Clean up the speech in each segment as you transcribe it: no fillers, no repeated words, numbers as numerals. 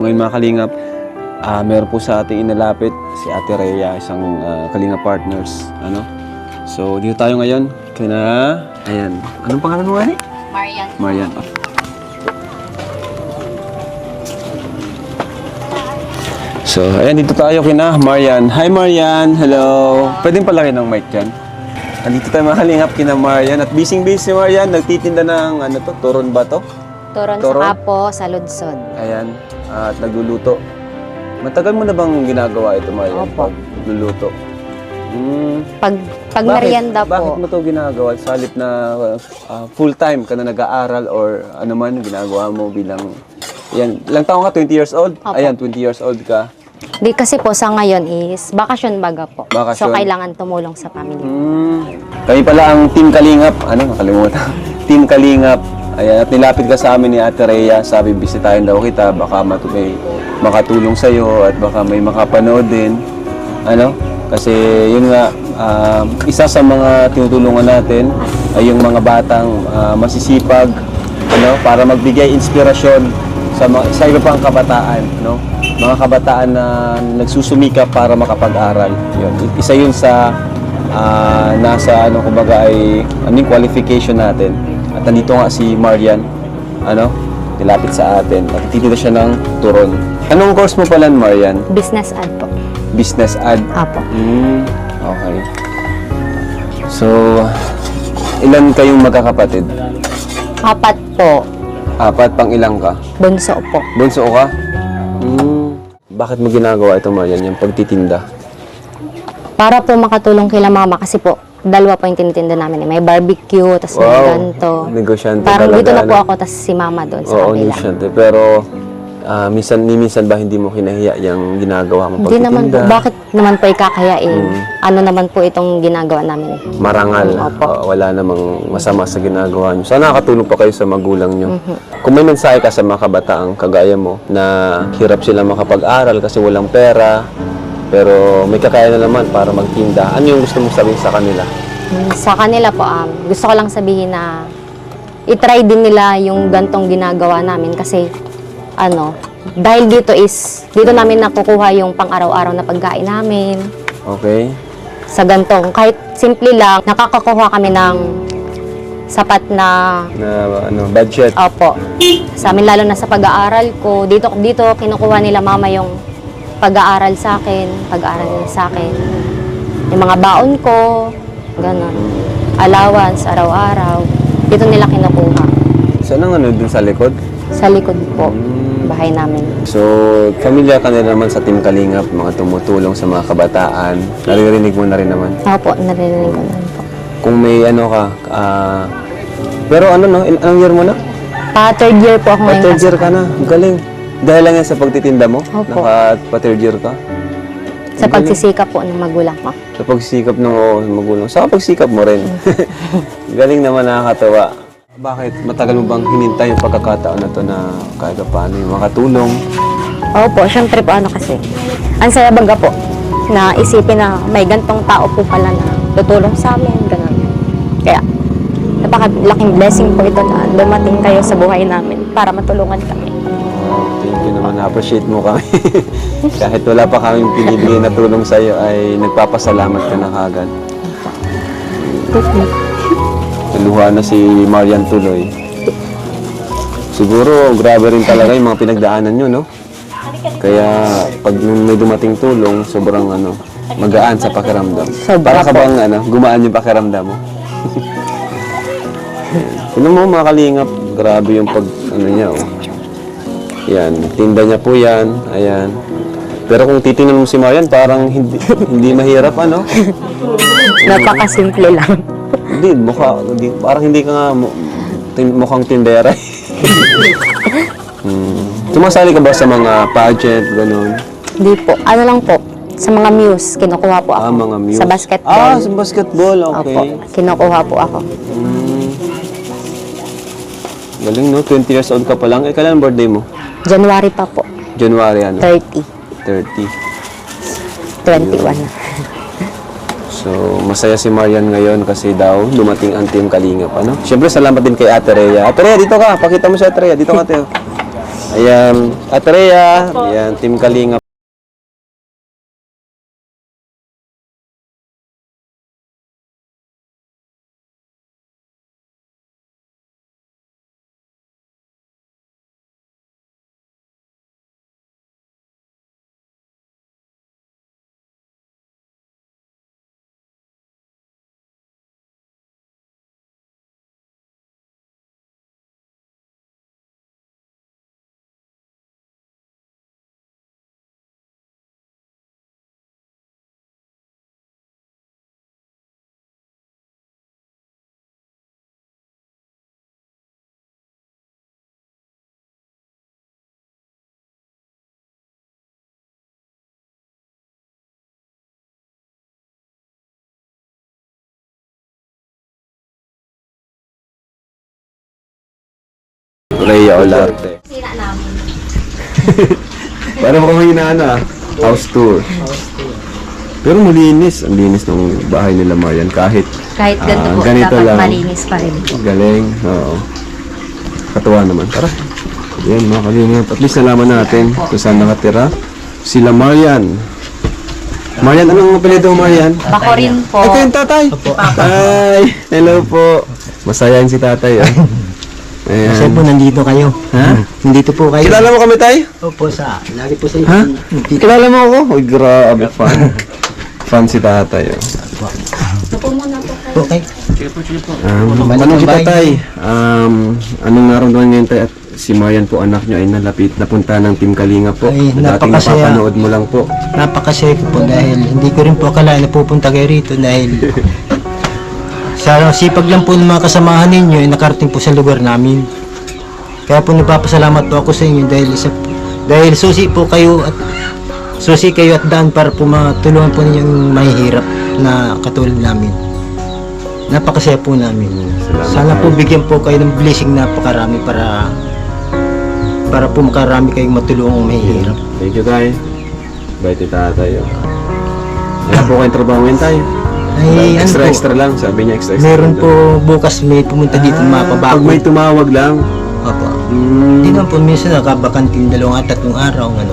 Ngayon mga kalingap, meron po sa ating inalapit si Ate Rhea, isang kalingap partners. So, dito tayo ngayon. Ayan. Anong pangalan mo, Ani? Marian. Marian. So, ayan, dito tayo kina Marian. Hi, Marian. Hello. Pwedeng palaki ng mic dyan. Andito tayo mga kalingap kina Marian. At busy-busy si Marian. Nagtitinda ng, turon ba to? Turon Turon? sa Apo, sa Ludsod. Ayan. At nagluluto. Matagal mo na bang ginagawa ito, Marian? Opo. Nagluluto. Pag merienda po. Bakit mo ito ginagawa? Sa halip na full-time ka na nag-aaral or ano man ginagawa mo bilang... Yan. Ilang taong ka? 20 years old? Opo. Ayan, 20 years old ka. Di kasi po sa ngayon is bakasyon baga po. Bakasyon. So kailangan tumulong sa family. Kami pala ang Team Kalingap. Nakalimutan. Team Kalingap. Ayan, at nilapit ka sa amin ni Ate Rhea. Sabi, bisitahin daw kita. Baka may makatulong sa'yo at baka may makapanood din. Kasi yun nga, isa sa mga tinutulungan natin ay yung mga batang masisipag, para magbigay inspirasyon sa iba pang kabataan, mga kabataan na nagsusumikap para makapag-aral. Yun. Isa yun sa nasa kumbaga ay qualification natin. At nandito nga si Marian, nilapit sa atin. At titinda siya ng turon. Anong course mo pala, Marian? Business ad po. Business ad. Apo. Okay. So, ilan kayong magkakapatid? 4 po. 4, pang ilang ka? Bunso po. Bunso ka? Bakit mo ginagawa ito, Marian, yung pagtitinda? Para po makatulong kila mama kasi po, 2 po yung tinitinda namin. May barbecue, tapos may ganito. Negosyante Parang talaga. dito na po ako, tapos si mama doon sa Oo, kabila. negosyante. Pero, minsan ba hindi mo kinahiya yung ginagawa mo Hindi pagtitinda? naman po. Bakit naman po ikakayain? Ano naman po itong ginagawa namin? Marangal. Opo. Wala namang masama sa ginagawa nyo. Sana nakatulong pa kayo sa magulang nyo. Kung may mensahe ka sa mga kabataang kagaya mo na hirap sila makapag-aral kasi walang pera, pero may kakaya na naman para magtinda, ano yung gusto mong sabihin sa kanila? Sa kanila po, gusto ko lang sabihin na itry din nila yung gantong ginagawa namin kasi dahil dito namin nakukuha yung pang-araw-araw na pagkain namin. Okay. Sa gantong, kahit simple lang, nakakakuha kami ng sapat na Budget. opo. Sa amin lalo na sa pag-aaral ko, dito kinukuha nila mama yung pag-aaral sa akin, pag-aaral nila sa akin. Yung mga baon ko, gano'n. Allowance, araw-araw. Dito nila kinukuha. Saan ang dun sa likod? Sa likod po, bahay namin. So, familiar ka na naman sa Team Kalingap, mga tumutulong sa mga kabataan. Naririnig mo na rin naman. Opo, narinig ko na rin po. Kung may pero anong year mo na? Pa-third year po ako ngayon. Pa-third year ka na. Galing. Dahil lang yan sa pagtitinda mo? Opo. Pa-third year ka? Sa pagsisikap po ng magulang ko. Sa pagsikap ng magulang. Sa pagsikap mo rin. Galing naman, nakakatawa. Bakit? Matagal mo bang hinintay yung pagkakataon na to na kahit paano yung makatulong? Opo, syempre po kasi. Ang saya baga po na isipin na may gantong tao po pala na tutulong sa amin, gano'n. Kaya, napakalaking blessing po ito na dumating kayo sa buhay namin para matulungan kami. Thank you naman. Na-appreciate mo kami. Kahit wala pa kaming pinibigay na tulong sa'yo ay nagpapasalamat ka na kagad. Naluha na si Marian tuloy. Siguro, grabe rin talaga yung mga pinagdaanan nyo, no? Kaya, pag may dumating tulong, sobrang magaan sa pakiramdam. Para ka bang gumaan yung pakiramdam mo? Tignan mo mga kalingap, grabe yung niya, oh. Yan, tinda niya po yan. Ayan. Pero kung titingnan mo si Marian, parang hindi mahirap, Napakasimple lang. Hindi, parang hindi ka nga mukhang tindera. Sumasali ka ba sa mga pageant, gano'n? Hindi po. Ano lang po, sa mga muse, kinukuha po ako. Mga muse. Sa basketball. Sa basketball, okay. Opo, kinukuha po ako. Galing, no? 20 years old ka pa lang. Kailan ang birthday mo? January pa po. January, 30. 30. 21 na. So, masaya si Marian ngayon kasi daw dumating ang Team Kalingap, Siyempre, salamat din kay Ate Rhea. Ate Rhea, dito ka. Pakita mo si Ate Rhea. Dito ka, Teo. Ayan. Tingnan mo mga kalingap. Grabe yung pagtitinda mo, no? Ayan, Ate Rhea, ayan, Team Kalingap. Rhea Olarte. Sira namin. Parang kami na house tour. Pero malinis. Ang linis ng bahay nila Marian. Kahit Kahit ganito po, ganito dapat lang. malinis pa rin. Galing. Oo. Katuwa naman. Tara. Yan mga kalingap. At least nalaman natin kung saan nakatira sila Marian. Marian, anong apelido mo, Marian? Bako rin po. Ito yung tatay. Ay, hello po. Masayahin si tatay. Kasi Ayan. po nandito kayo. Ha? Nandito po kayo. Kilala mo kami, tay? Opo, lagi po sa Ha? Dito. Kilala mo ako? Uy, grabe, fan. Fan si tatay. Upo muna po kayo. Okay. Tanong si tatay, anong naramdaman ngayon tay at si Marian po anak nyo ay napunta ng Team Kalinga po? Ay, Na dating napakasaya. napapanood mo lang po. Napakasaya ko po dahil hindi ko rin po akalain na pupunta kayo rito dahil sa sipag lang po ng mga kasamahan ninyo ay nakarating po sa lugar namin. Kaya po nagpapasalamat po ako sa inyo dahil susi kayo at daan para po matulungan po ninyo yung mahihirap na katulad namin. Napakasaya po namin. Sana po bigyan po kayo ng blessing na napakarami para po makarami kayong matulungang mahihirap. Thank you tay. Bait ni tatay. Wala po kayong trabaho ngayon tay. Ay, ano po, Extra lang, sabi niya extra. meron po bukas may pumunta dito na Pag mapabago. may tumawag lang. Opo. Mm, Hindi naman po minsan nakabakantin 2 at 3 araw ano.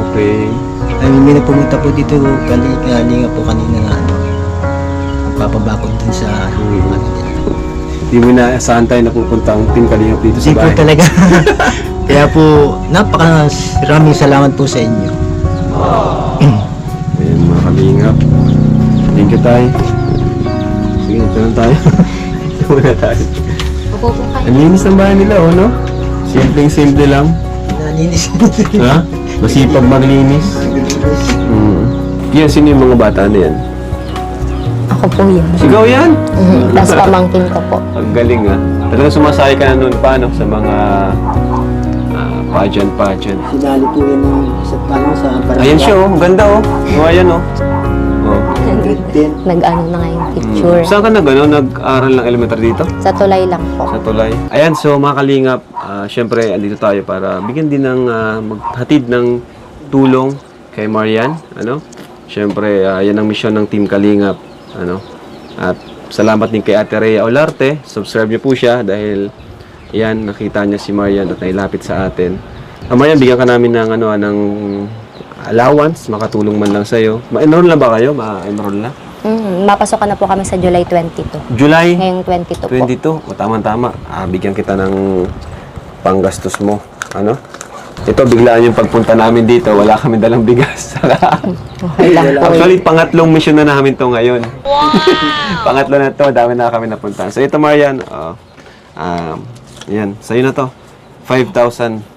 okay. Ay may na pumunta po dito kanina po kanina na ano. Magpapabakod dun sa ano nila. Di mo na saan tayo napupunta ang Team Kalingap dito sa Hindi po bahay. talaga. Kaya po napakaraming salamat po sa inyo. Ayan mga Kalingap. Thank you tay. Sige, ito lang tayo. Ito muna tayo. Upo po kayo. Ang linis ng bahay nila, oh, no? Simpleng-simple lang. Nalinis. Ha? Masipag maglinis. Yan, sino yung mga bata na yan? Ako po yan. Sigaw yan! Tapos pamangkin ko po. Ang galing, ha? Talagang sumasali ka na noon pa, no? Sa mga pageant. Sinali po yun sa Ayan siya, oh. Ang ganda, oh. Oh, ayan, oh. Oh. Nag-ano na nga yung picture. Saan ka nag-aral ng elementary dito? Sa tulay lang po. Sa Tulay. Ayan, so mga kalingap, syempre andito tayo para bigyan din ng maghatid ng tulong kay Marian, ano? Syempre, yan ang misyon ng Team Kalingap, ano? At salamat din kay Ate Rhea Olarte. Subscribe niyo po siya dahil yan nakita niya si Marian at nailapit sa atin. Marian, bigyan ka namin ng ng allowance, makatulong man lang sa iyo. Ma-enroll na ba kayo? Ma-enroll na? Mapasok na po kami sa July 22. July Ngayong 22 po. 22. O, tama-tama. Bigyan kita ng panggastos mo. Ano? Ito, biglaan yung pagpunta namin dito. Wala kami dalang bigas. Okay lang po. Actually, pangatlong mission na namin to ngayon. Wow! Pangatlo na to. Dami na kami napunta. So, ito, Marian. Yan. Sa'yo na to. 5,000